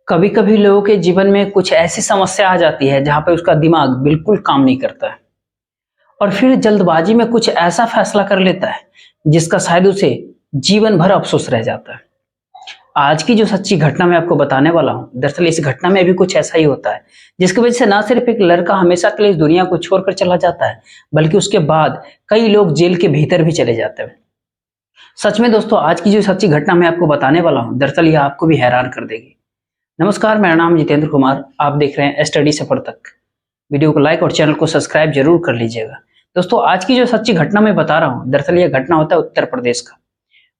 कभी कभी लोगों के जीवन में कुछ ऐसी समस्या आ जाती है जहां पे उसका दिमाग बिल्कुल काम नहीं करता है और फिर जल्दबाजी में कुछ ऐसा फैसला कर लेता है जिसका शायद उसे जीवन भर अफसोस रह जाता है। आज की जो सच्ची घटना मैं आपको बताने वाला हूं, दरअसल इस घटना में भी कुछ ऐसा ही होता है जिसकी वजह से ना सिर्फ एक लड़का हमेशा के लिए इस दुनिया को छोड़कर चला जाता है, बल्कि उसके बाद कई लोग जेल के भीतर भी चले जाते हैं। सच में दोस्तों, आज की जो सच्ची घटना मैं आपको बताने वाला हूं, दरअसल यह आपको भी हैरान कर देगी। नमस्कार, मेरा नाम जितेंद्र कुमार। आप देख रहे हैं स्टडी सफर तक। वीडियो को लाइक और चैनल को सब्सक्राइब जरूर कर लीजिएगा। दोस्तों, आज की जो सच्ची घटना मैं बता रहा हूँ, दरअसल यह घटना होता है उत्तर प्रदेश का।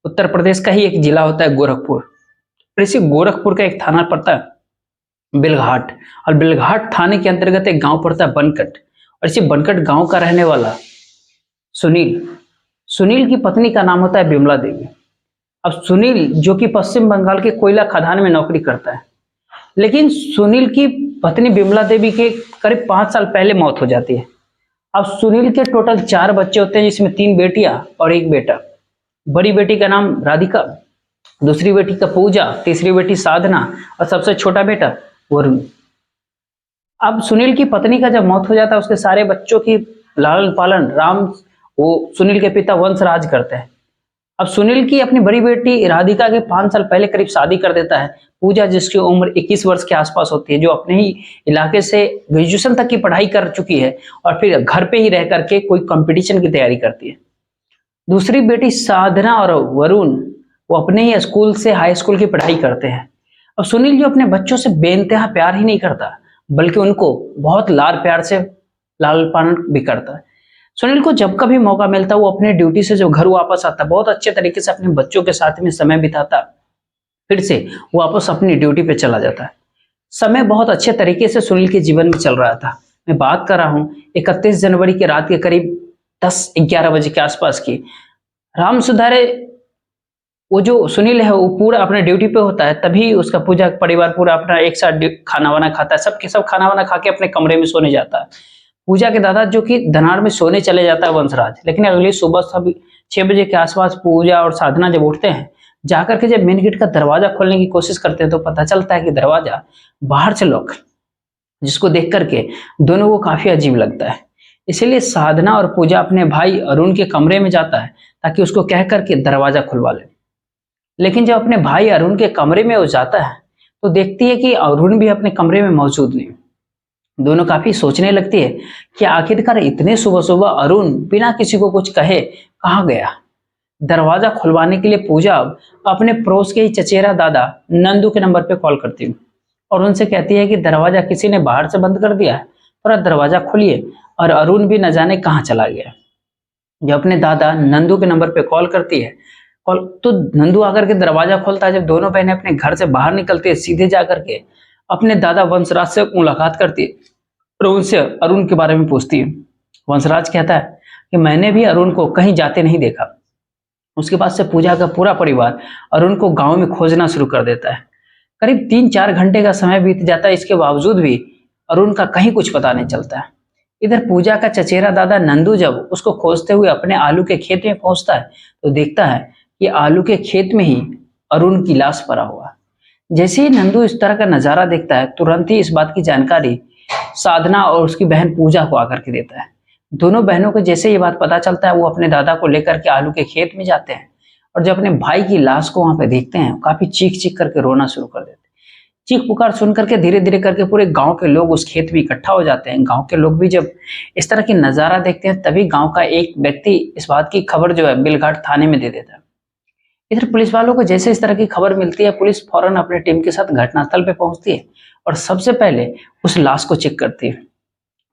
उत्तर प्रदेश का ही एक जिला होता है गोरखपुर। और इसी गोरखपुर का एक थाना पड़ता है बेलघाट, और बेलघाट थाने के अंतर्गत एक गांव पड़ता है बनकट। और इसी बनकट गांव का रहने वाला सुनील सुनील की पत्नी का नाम होता है बिमला देवी। अब सुनील जो कि पश्चिम बंगाल के कोयला खदान में नौकरी करता है, लेकिन सुनील की पत्नी बिमला देवी के करीब 5 साल पहले मौत हो जाती है। अब सुनील के टोटल 4 बच्चे होते हैं, जिसमें 3 बेटियां और 1 बेटा। बड़ी बेटी का नाम राधिका, दूसरी बेटी का पूजा, तीसरी बेटी साधना और सबसे छोटा बेटा वरुण। अब सुनील की पत्नी का जब मौत हो जाता है, उसके सारे बच्चों की लालन पालन वो सुनील के पिता वंशराज करते हैं। अब सुनील की अपनी बड़ी बेटी राधिका के 5 साल पहले करीब शादी कर देता है पूजा, जिसकी उम्र 21 वर्ष के आसपास होती है, जो अपने ही इलाके से ग्रेजुएशन तक की पढ़ाई कर चुकी है और फिर घर पे ही रह करके कोई कंपटीशन की तैयारी करती है। दूसरी बेटी साधना और वरुण वो अपने ही स्कूल से हाई स्कूल की पढ़ाई करते हैं। अब सुनील जो अपने बच्चों से बेइंतहा प्यार ही नहीं करता, बल्कि उनको बहुत लाड़ प्यार से लालन पालन भी करता है। सुनील को जब कभी मौका मिलता है, वो अपने ड्यूटी से जो घर वापस आता, बहुत अच्छे तरीके से अपने बच्चों के साथ में समय बिताता, फिर से वापस अपनी ड्यूटी पे चला जाता है। समय बहुत अच्छे तरीके से सुनील के जीवन में चल रहा था। मैं बात कर रहा हूँ 31 जनवरी की रात के करीब 10-11 बजे के आसपास की। राम सुधारे वो जो सुनील है वो पूरा अपने ड्यूटी पे होता है, तभी उसका पूजा परिवार पूरा अपना एक साथ खाना वाना खाता है। सबके सब खाना वाना खा के अपने कमरे में सोने जाता है। पूजा के दादा जो कि धनार में सोने चले जाता है वंशराज, लेकिन अगली सुबह सब 6 बजे के आसपास पूजा और साधना जब उठते हैं, जाकर के जब मेन गेट का दरवाजा खोलने की कोशिश करते हैं, तो पता चलता है कि दरवाजा बाहर से लॉक, जिसको देख करके दोनों को काफी अजीब लगता है। इसीलिए साधना और पूजा अपने भाई अरुण के कमरे में जाता है ताकि उसको कह करके दरवाजा खुलवा ले। लेकिन जब अपने भाई अरुण के कमरे में वो जाता है, तो देखती है कि अरुण भी अपने कमरे में मौजूद नहीं। दोनों काफी सोचने लगती है कि आखिरकार इतने सुबह सुबह अरुण बिना किसी को कुछ कहे कहाँ गया। दरवाजा खुलवाने के लिए पूजा अपने पड़ोस के ही चचेरा दादा नंदू के नंबर पे कॉल करती है और उनसे कहती है कि दरवाजा किसी ने बाहर से बंद कर दिया है, थोड़ा दरवाजा खोलिए, और अरुण भी न जाने कहाँ चला गया। जब अपने दादा नंदू के नंबर पे कॉल करती है, कॉल तो नंदू आकर के दरवाजा खोलता है। जब दोनों बहनें अपने घर से बाहर निकलती है, सीधे जाकर के अपने दादा वंशराज से मुलाकात करती है और उनसे अरुण के बारे में पूछती है। वंशराज कहता है कि मैंने भी अरुण को कहीं जाते नहीं देखा। उसके बाद से पूजा का पूरा परिवार अरुण को गांव में खोजना शुरू कर देता है। करीब 3-4 घंटे का समय बीत जाता है, इसके बावजूद भी अरुण का कहीं कुछ पता नहीं चलता है। इधर पूजा का चचेरा दादा नंदू जब उसको खोजते हुए अपने आलू के खेत में पहुंचता है, तो देखता है कि आलू के खेत में ही अरुण की लाश पड़ा हुआ। जैसे ही नंदू इस तरह का नजारा देखता है, तुरंत ही इस बात की जानकारी साधना और उसकी बहन पूजा को आकर के देता है। दोनों बहनों को जैसे ये बात पता चलता है, वो अपने दादा को लेकर के आलू के खेत में जाते हैं और जब अपने भाई की लाश को वहां पे देखते हैं, काफी चीख चीख करके रोना शुरू कर देते हैं। चीख पुकार सुन करके धीरे धीरे करके पूरे गांव के लोग उस खेत में इकट्ठा हो जाते हैं। गांव के लोग भी जब इस तरह की नजारा देखते हैं, तभी गांव का एक व्यक्ति इस बात की खबर जो है बेलघाट थाने में दे देता है। इधर पुलिस वालों को जैसे इस तरह की खबर मिलती है, पुलिस फौरन अपनी टीम के साथ घटनास्थल पे पहुंचती है और सबसे पहले उस लाश को चेक करती है।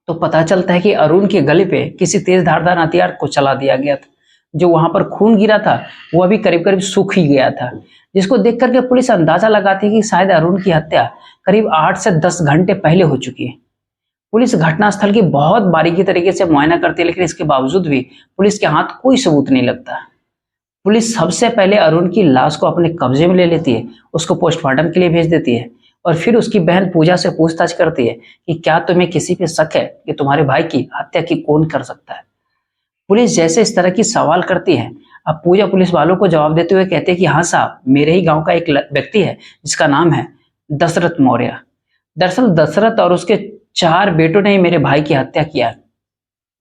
तो पता चलता है कि अरुण के गले पे किसी तेज धारदार हथियार को चला दिया गया था। जो वहां पर खून गिरा था, वो अभी करीब करीब सूख ही गया था, जिसको देख करके पुलिस अंदाजा लगाती है कि शायद अरुण की हत्या करीब 8 से 10 घंटे पहले हो चुकी है। पुलिस घटनास्थल की बहुत बारीकी तरीके से मुआयना करती है, लेकिन इसके बावजूद भी पुलिस के हाथ कोई सबूत नहीं लगता। पुलिस सबसे पहले अरुण की लाश को अपने कब्जे में ले लेती है, उसको पोस्टमार्टम के लिए भेज देती है और फिर उसकी बहन पूजा से पूछताछ करती है कि क्या तुम्हें किसी पे शक है कि तुम्हारे भाई की हत्या की कौन कर सकता है। पुलिस जैसे इस तरह की सवाल करती है, अब पूजा पुलिस वालों को जवाब देते हुए कहते हैं कि हाँ साहब, मेरे ही गांव का एक व्यक्ति है जिसका नाम है दशरथ मौर्य। दरअसल दशरथ और उसके 4 बेटों ने ही मेरे भाई की हत्या किया,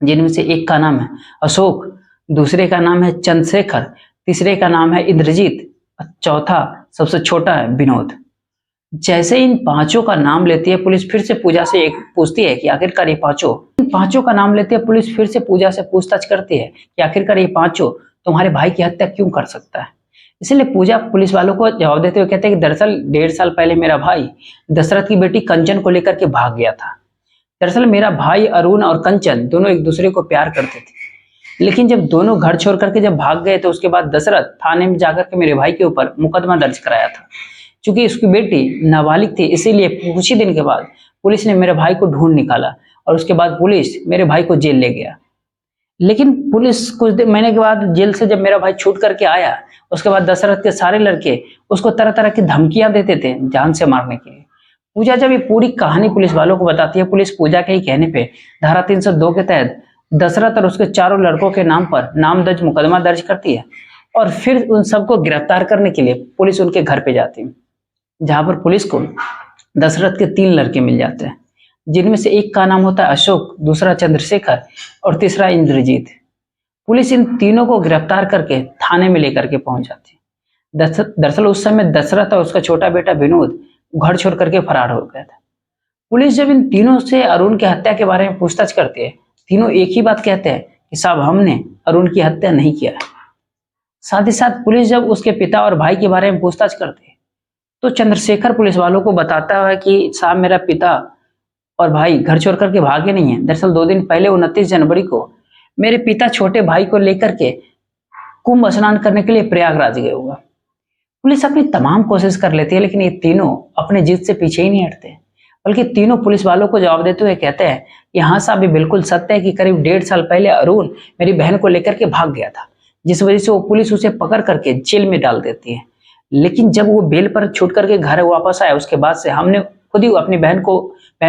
जिनमें से एक का नाम है अशोक, दूसरे का नाम है चंद्रशेखर, तीसरे का नाम है इंद्रजीत, और चौथा सबसे छोटा है विनोद। जैसे इन पांचों का नाम लेती है पुलिस, फिर से पूजा से एक पूछती है कि आखिरकार ये पांचों, इन पांचों का नाम लेती है पुलिस, फिर से पूजा से पूछताछ करती है कि आखिरकार ये पांचों तुम्हारे भाई की हत्या क्यों कर सकता है। इसलिए पूजा पुलिस वालों को जवाब देते हुए कहते हैं कि दरअसल 1.5 साल पहले मेरा भाई दशरथ की बेटी कंचन को लेकर के भाग गया था। दरअसल मेरा भाई अरुण और कंचन दोनों एक दूसरे को प्यार करते थे, लेकिन जब दोनों घर छोड़ करके जब भाग गए तो उसके बाद दशरथ थाने में जाकर के मेरे भाई के ऊपर मुकदमा दर्ज कराया था। चूंकि उसकी बेटी नाबालिग थी, इसीलिए कुछ ही दिन के बाद पुलिस ने मेरे भाई को ढूंढ निकाला और उसके बाद पुलिस मेरे भाई को जेल ले गया। लेकिन पुलिस कुछ महीने के बाद जेल से जब मेरा भाई छूट करके आया, उसके बाद दशरथ के सारे लड़के उसको तरह तरह की धमकियां देते थे जान से मारने के लिए। पूजा जब ये पूरी कहानी पुलिस वालों को बताती है, पुलिस पूजा के ही कहने पे धारा 302 के तहत दशरथ और उसके चारों लड़कों के नाम पर नामदर्ज मुकदमा दर्ज करती है और फिर उन सबको गिरफ्तार करने के लिए पुलिस उनके घर पे जाती है, जहां पर पुलिस को दशरथ के 3 लड़के मिल जाते हैं, जिनमें से एक का नाम होता है अशोक, दूसरा चंद्रशेखर और तीसरा इंद्रजीत। पुलिस इन तीनों को गिरफ्तार करके थाने में लेकर के पहुंच जाती है। दरअसल उस समय दशरथ और उसका छोटा बेटा विनोद घर छोड़ करके फरार हो गया था। पुलिस जब इन तीनों से अरुण की हत्या के बारे में पूछताछ करती है, तीनों एक ही बात कहते हैं कि साहब हमने अरुण की हत्या नहीं किया है। साथ ही साथ पुलिस जब उसके पिता और भाई के बारे में पूछताछ करती है, तो चंद्रशेखर पुलिस वालों को बताता है कि साहब मेरा पिता और भाई घर छोड़ करके भागे नहीं है। दरअसल 2 दिन पहले 29 जनवरी को मेरे पिता छोटे भाई को लेकर के कुंभ स्नान करने के लिए प्रयागराज गए हुआ। पुलिस अपनी तमाम कोशिश कर लेती है, लेकिन ये तीनों अपने जिद से पीछे ही नहीं हटते, बल्कि तीनों पुलिस वालों को जवाब देते हुए कहते हैं कि हाँ साहब ये बिल्कुल सत्य है कि करीब 1.5 साल पहले अरुण मेरी बहन को लेकर के भाग गया था, जिस वजह से वो पुलिस उसे पकड़ करके जेल में डाल देती है। लेकिन जब वो बेल पर छूट करके घर वापस आया, उसके बाद से हमने खुद ही अपनी बहन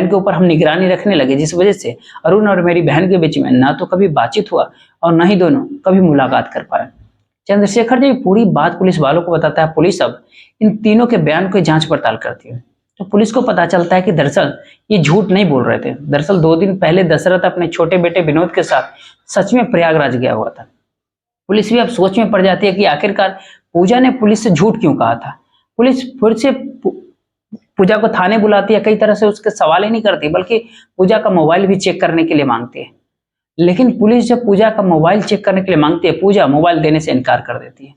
के ऊपर हम निगरानी रखने लगे, जिस वजह से अरुण और मेरी बहन के बीच में ना तो कभी बातचीत हुआ और ना ही दोनों कभी मुलाकात कर पाए। चंद्रशेखर जब पूरी बात पुलिस वालों को बताता है, पुलिस अब इन तीनों के बयान की जांच पड़ताल करती है, तो पुलिस को पता चलता है कि दरअसल ये झूठ नहीं बोल रहे थे। दरअसल 2 दिन पहले दशरथ अपने छोटे बेटे विनोद के साथ सच में प्रयागराज गया हुआ था। पुलिस भी अब सोच में पड़ जाती है कि आखिरकार पूजा ने पुलिस से झूठ क्यों कहा था। पुलिस फिर से पूजा को थाने बुलाती है, कई तरह से उसके सवाल ही नहीं करती, बल्कि पूजा का मोबाइल भी चेक करने के लिए मांगती है। लेकिन पुलिस जब पूजा का मोबाइल चेक करने के लिए मांगती है, पूजा मोबाइल देने से इनकार कर देती है,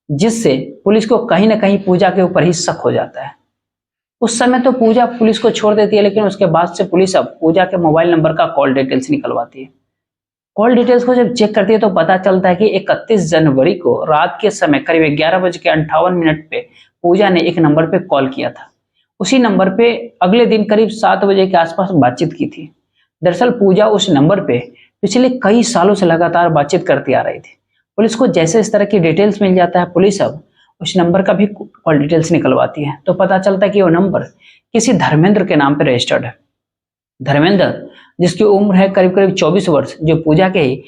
जिससे पुलिस को कहीं ना कहीं पूजा के ऊपर ही शक हो जाता है। उस समय तो पूजा पुलिस को छोड़ देती है, लेकिन उसके बाद से पुलिस अब पूजा के मोबाइल नंबर का कॉल डिटेल्स निकलवाती है। कॉल डिटेल्स को जब चेक करती है तो पता चलता है कि 31 जनवरी को रात के समय करीब 11:58 पे पूजा ने एक नंबर पे कॉल किया था। उसी नंबर पे अगले दिन करीब 7 बजे के आसपास बातचीत की थी। दरअसल पूजा उस नंबर पे पिछले कई सालों से लगातार बातचीत करती आ रही थी। पुलिस को जैसे इस तरह की डिटेल्स मिल जाता है, पुलिस अब उस नंबर का भी कॉल डिटेल्स निकलवाती है, तो पता चलता है कि वो नंबर किसी धर्मेंद्र के नाम पे रजिस्टर्ड है। धर्मेंद्र जिसकी उम्र है करीब करीब 24 वर्ष, जो पूजा के ही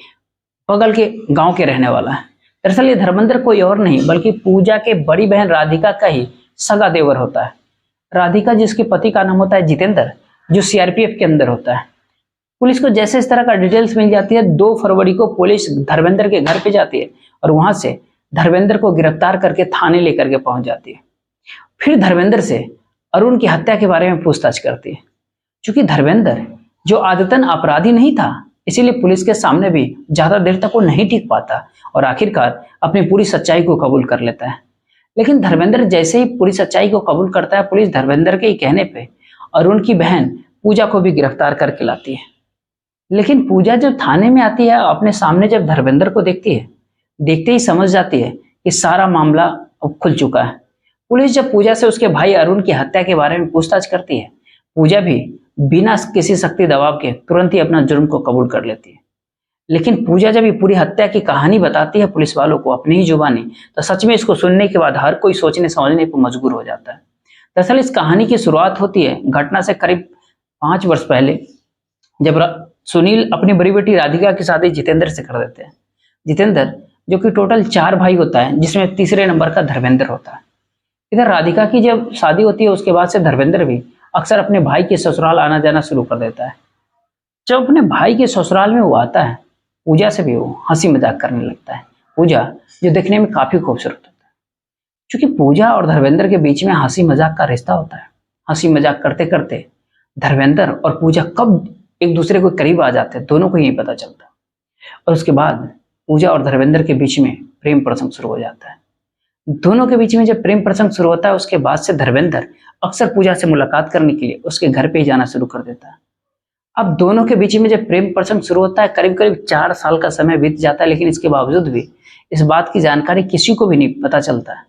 बगल के गांव के रहने वाला है। दरअसल ये धर्मेंद्र कोई और नहीं बल्कि पूजा के बड़ी बहन राधिका का ही सगा देवर होता है। राधिका जिसके पति का नाम होता है जितेंद्र, जो सीआरपीएफ के अंदर होता है। पुलिस को जैसे इस तरह का डिटेल्स मिल जाती है, 2 फरवरी को पुलिस धर्मेंद्र के घर पे जाती है और वहां से धर्मेंद्र को गिरफ्तार करके थाने लेकर के पहुंच जाती है। फिर धर्मेंद्र से अरुण की हत्या के बारे में पूछताछ करती है। चूंकि धर्मेंद्र जो आदतन अपराधी नहीं था, इसीलिए पुलिस के सामने भी ज्यादा देर तक वो नहीं टिक पाता और आखिरकार अपनी पूरी सच्चाई को कबूल कर लेता है। लेकिन धर्मेंद्र जैसे ही पूरी सच्चाई को कबूल करता है, पुलिस धर्मेंद्र के ही कहने पे अरुण की बहन पूजा को भी गिरफ्तार करके लाती है। लेकिन पूजा जब थाने में आती है, अपने सामने जब धर्मेंद्र को देखती है, देखते ही समझ जाती है कि सारा मामला अब खुल चुका है। पुलिस जब पूजा से उसके भाई अरुण की हत्या के बारे में पूछताछ करती है, पूजा भी बिना किसी शक्ति दबाव के तुरंत ही अपना जुर्म को कबूल कर लेती है। लेकिन पूजा जब ये पूरी हत्या की कहानी बताती है पुलिस वालों को अपनी ही जुबानी, तो सच में इसको सुनने के बाद हर कोई सोचने समझने पर मजबूर हो जाता है। दरअसल इस कहानी की शुरुआत होती है घटना से करीब 5 वर्ष पहले, जब सुनील अपनी बड़ी बेटी राधिका की शादी जितेंद्र से कर देते हैं। जितेंद्र जो कि टोटल 4 भाई होता है, जिसमें तीसरे नंबर का धर्मेंद्र होता है। इधर राधिका की जब शादी होती है उसके बाद से धर्मेंद्र भी अक्सर अपने भाई के ससुराल आना जाना शुरू कर देता है। जब अपने भाई के ससुराल में वो आता है, पूजा से भी वो हंसी मजाक करने लगता है। पूजा जो देखने में काफी खूबसूरत होता है। क्योंकि पूजा और धर्मेंद्र के बीच में हंसी मजाक का रिश्ता होता है। हंसी मजाक करते करते धर्मेंद्र और पूजा कब एक दूसरे को करीब आ जाते हैं दोनों को ही नहीं पता चलता। और उसके बाद पूजा और धर्मेंद्र के बीच में प्रेम प्रसंग शुरू हो जाता है। दोनों के बीच में जब प्रेम प्रसंग शुरू होता है उसके बाद से धर्मेंद्र अक्सर पूजा से मुलाकात करने के लिए उसके घर पे ही जाना शुरू कर देता है। अब दोनों के बीच में जब प्रेम प्रसंग शुरू होता है करीब करीब 4 साल का समय बीत जाता है, लेकिन इसके बावजूद भी इस बात की जानकारी किसी को भी नहीं पता चलता है।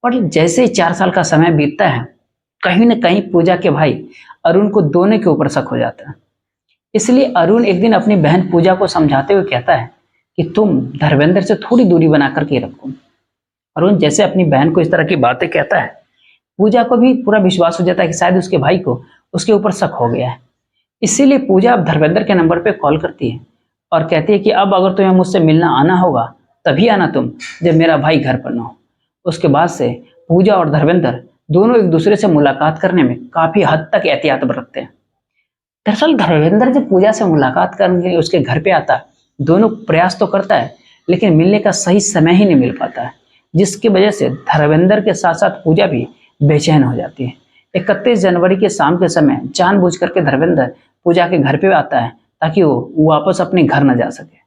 पर जैसे ही 4 साल का समय बीतता है कहीं न कहीं पूजा के भाई अरुण को दोनों के ऊपर शक हो जाता है। इसलिए अरुण एक दिन अपनी बहन पूजा को समझाते हुए कहता है कि तुम धर्मेंद्र से थोड़ी दूरी बना करके रखो। अरुण जैसे अपनी बहन को इस तरह की बातें कहता है, पूजा को भी पूरा विश्वास हो जाता है कि शायद उसके भाई को उसके ऊपर शक हो गया है। इसीलिए पूजा अब धर्मेंद्र के नंबर पे कॉल करती है और कहती है कि अब अगर तुम्हें मुझसे मिलना आना होगा तभी आना तुम, जब मेरा भाई घर पर ना हो। उसके बाद से पूजा और धर्मेंद्र दोनों एक दूसरे से मुलाकात करने में काफी हद तक एहतियात बरतते हैं। दरअसल धर्मेंद्र जब पूजा से मुलाकात करने के लिए उसके घर पे आता है, दोनों प्रयास तो करता है लेकिन मिलने का सही समय ही नहीं मिल पाता है, जिसकी वजह से धर्मेंद्र के साथ साथ पूजा भी बेचैन हो जाती है। 31 जनवरी के शाम के समय जानबूझ करके धर्मेंद्र पूजा के घर पे आता है ताकि वो वापस अपने घर न जा सके।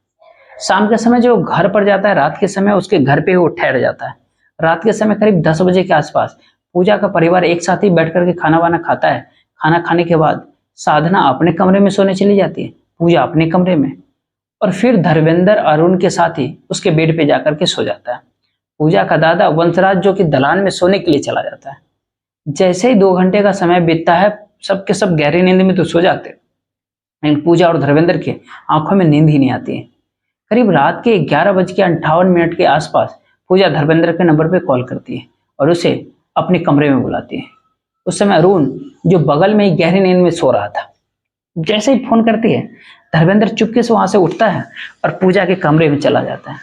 शाम के समय जो घर पर जाता है, रात के समय उसके घर पे वो ठहर जाता है। रात के समय करीब 10 बजे के आसपास पूजा का परिवार एक साथ ही बैठ करके खाना वाना खाता है। खाना खाने के बाद साधना अपने कमरे में सोने चली जाती है, पूजा अपने कमरे में, और फिर धर्मेंद्र अरुण के साथ ही उसके बेड पे जाकर के सो जाता है। पूजा का दादा वंशराज जो कि दलान में सोने के लिए चला जाता है। जैसे ही 2 घंटे का समय बीतता है सबके सब गहरी नींद में तो सो जाते हैं, लेकिन पूजा और धर्मेंद्र के आंखों में नींद ही नहीं आती है। करीब रात के 11:58 के आसपास पूजा धर्मेंद्र के नंबर पे कॉल करती है और उसे अपने कमरे में बुलाती है। उस समय अरुण जो बगल में ही गहरी नींद में सो रहा था, जैसे ही फोन करती है धर्मेंद्र चुपके से वहां से उठता है और पूजा के कमरे में चला जाता है।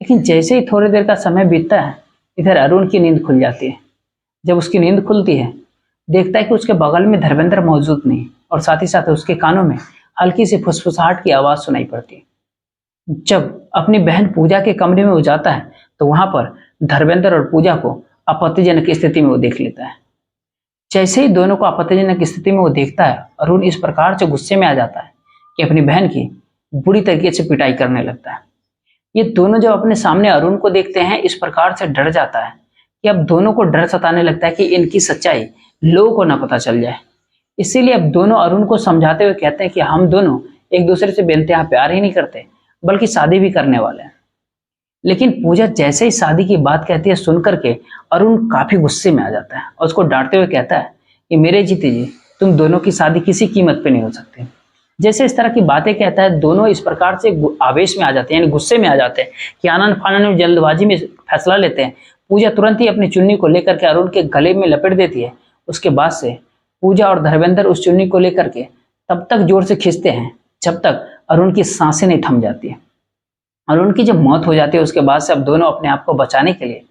लेकिन जैसे ही थोड़ी देर का समय बीतता है इधर अरुण की नींद खुल जाती है। जब उसकी नींद खुलती है देखता है कि उसके बगल में धर्मेंद्र मौजूद नहीं, और साथ ही साथ उसके कानों में हल्की सी फुसफुसाहट की आवाज सुनाई पड़ती है। जब अपनी बहन पूजा के कमरे में वो जाता है तो वहां पर धर्मेंद्र और पूजा को आपत्तिजनक स्थिति में वो देख लेता है। जैसे ही दोनों को आपत्तिजनक स्थिति में वो देखता है अरुण इस प्रकार से गुस्से में आ जाता है कि अपनी बहन की बुरी तरीके से पिटाई करने लगता है। ये दोनों जब अपने सामने अरुण को देखते हैं इस प्रकार से डर जाता है कि अब दोनों को डर सताने लगता है कि इनकी सच्चाई लोगों को ना पता चल जाए। इसीलिए अब दोनों अरुण को समझाते हुए कहते हैं कि हम दोनों एक दूसरे से बेइंतहा प्यार ही नहीं करते बल्कि शादी भी करने वाले हैं। लेकिन पूजा जैसे ही शादी की बात कहती है सुनकर के अरुण काफी गुस्से में आ जाता है और उसको डांटते हुए कहता है कि मेरे जीते जी तुम दोनों की शादी किसी कीमत पे नहीं हो सकती। जैसे इस तरह की बातें कहता है दोनों इस प्रकार से आवेश में आ जाते हैं, यानी गुस्से में आ जाते हैं कि आनन फानन में जल्दबाजी में फैसला लेते हैं। पूजा तुरंत ही अपनी चुन्नी को लेकर के अरुण के गले में लपेट देती है। उसके बाद से पूजा और धर्मेंद्र उस चुन्नी को लेकर के तब तक जोर से खींचते हैं जब तक अरुण की सांसें नहीं थम जाती है। अरुण की जब मौत हो जाती है उसके बाद से अब दोनों अपने आप को बचाने के लिए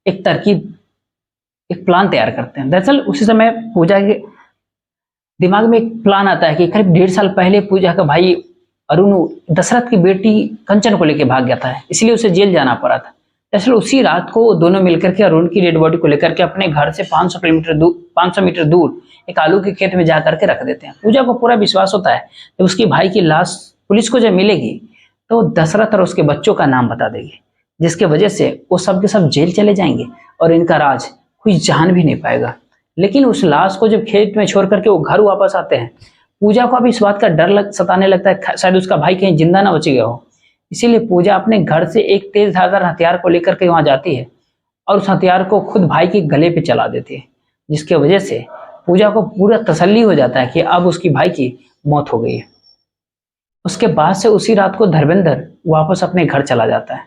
एक तरकीब, एक प्लान तैयार करते हैं। दरअसल उसी समय पूजा के दिमाग में एक प्लान आता है कि करीब 1.5 साल पहले पूजा का भाई अरुण दशरथ की बेटी कंचन को लेकर भाग गया था, इसलिए उसे जेल जाना पड़ा था। दरअसल उसी रात को वो दोनों मिलकर के अरुण की डेड बॉडी को लेकर के अपने घर से 500 मीटर दूर एक आलू के खेत में जाकर के रख देते हैं। पूजा को पूरा विश्वास होता है जब उसकी भाई की लाश पुलिस को जब मिलेगी तो दशरथ और उसके बच्चों का नाम बता देगी, जिसके वजह से वो सब के सब जेल चले जाएंगे और इनका राज कोई जान भी नहीं पाएगा। लेकिन उस लाश को जब खेत में छोड़ करके वो घर वापस आते हैं पूजा को अब इस बात का डर सताने लगता है शायद उसका भाई कहीं जिंदा ना बच गया हो। इसीलिए पूजा अपने घर से एक तेज धारदार हथियार को लेकर के वहां जाती है और उस हथियार को खुद भाई के गले पे चला देती है, जिसकी वजह से पूजा को पूरा तसल्ली हो जाता है कि अब उसकी भाई की मौत हो गई है। उसके बाद से उसी रात को धर्मेंद्र वापस अपने घर चला जाता है।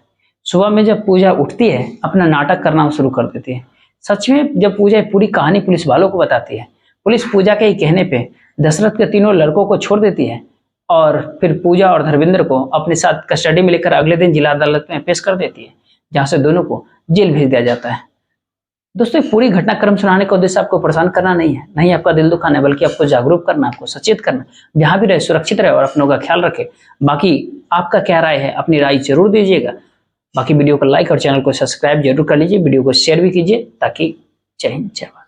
सुबह में जब पूजा उठती है अपना नाटक करना शुरू कर देती है। सच में जब पूजा पूरी कहानी पुलिस वालों को बताती है, पुलिस पूजा के ही कहने पे दशरथ के तीनों लड़कों को छोड़ देती है और फिर पूजा और धर्मेंद्र को अपने साथ कस्टडी में लेकर अगले दिन जिला अदालत में पेश कर देती है, जहां से दोनों को जेल भेज दिया जाता है। दोस्तों पूरी घटनाक्रम सुनाने का उद्देश्य आपको परेशान करना नहीं है, नहीं आपका दिल दुखाना है, बल्कि आपको जागरूक करना, आपको सचेत करना। जहां भी रहे सुरक्षित रहे और अपनों का ख्याल रखे। बाकी आपका क्या राय है, अपनी राय जरूर दीजिएगा। बाकी वीडियो को लाइक और चैनल को सब्सक्राइब जरूर कर लीजिए, वीडियो को शेयर भी कीजिए, ताकि जय हिंद जय भारत।